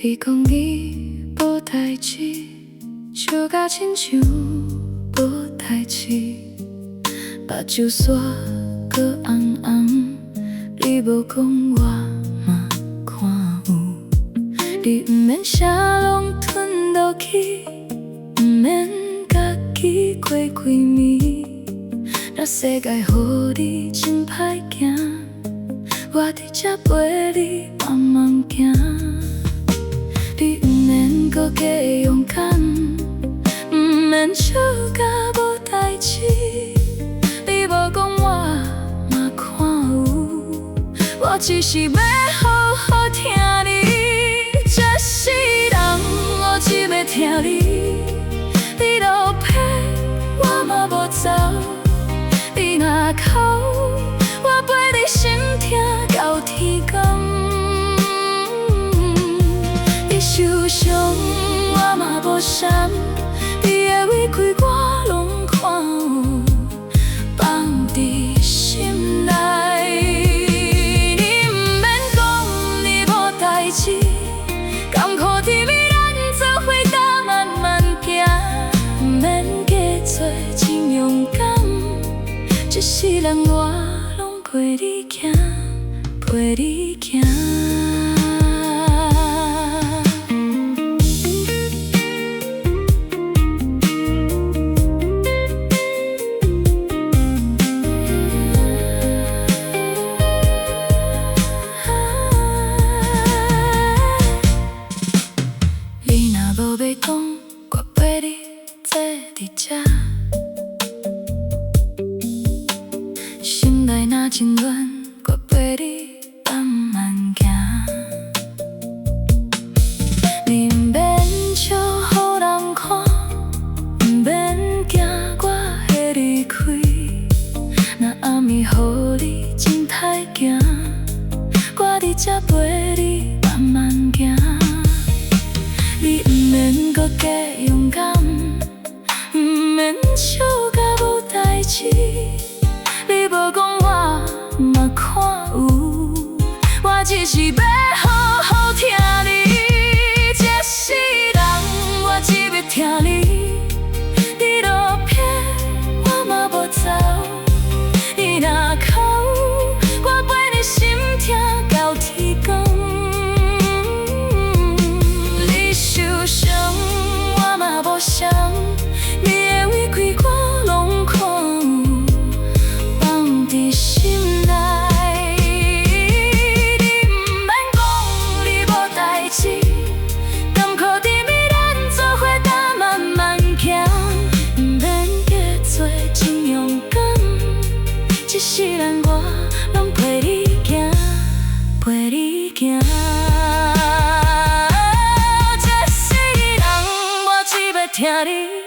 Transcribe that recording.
你讲你无代志，笑甲亲像无代志，目睭煞搁红红，你无讲我嘛看有。你毋免啥拢吞落去，毋免家己过几暝。若世界予你真歹行，我伫这陪你慢慢行。你毋免搁加勇敢，毋免笑甲无代志。你无讲我嘛看有，我只是要好好听你。这世人我只要听你，你落魄我嘛无走。你若哭，我陪你心痛到天光。你受伤，我嘛无伤，你的委屈我拢看有，放伫心内。你毋免讲你无代志，甘苦甜蜜咱做伙搭慢慢行，毋免假做真勇敢。这世人我拢陪你行，陪你行。你若无要讲，我陪你坐伫这。心内若真乱，我陪你慢慢行。你毋免笑予人看，毋免惊我会离开。若暗暝予你真歹行，我伫这陪你慢慢行。你毋免搁加勇敢，毋免笑甲无代志。你无讲我嘛看有，我只是要好好听你。这世人我只要听你，你落魄我嘛无走。你若哭，我陪你心痛到天光。你受伤我嘛无伤，你的委屈我拢看有。这世人我拢陪你行，陪你行。这世人我只要听你。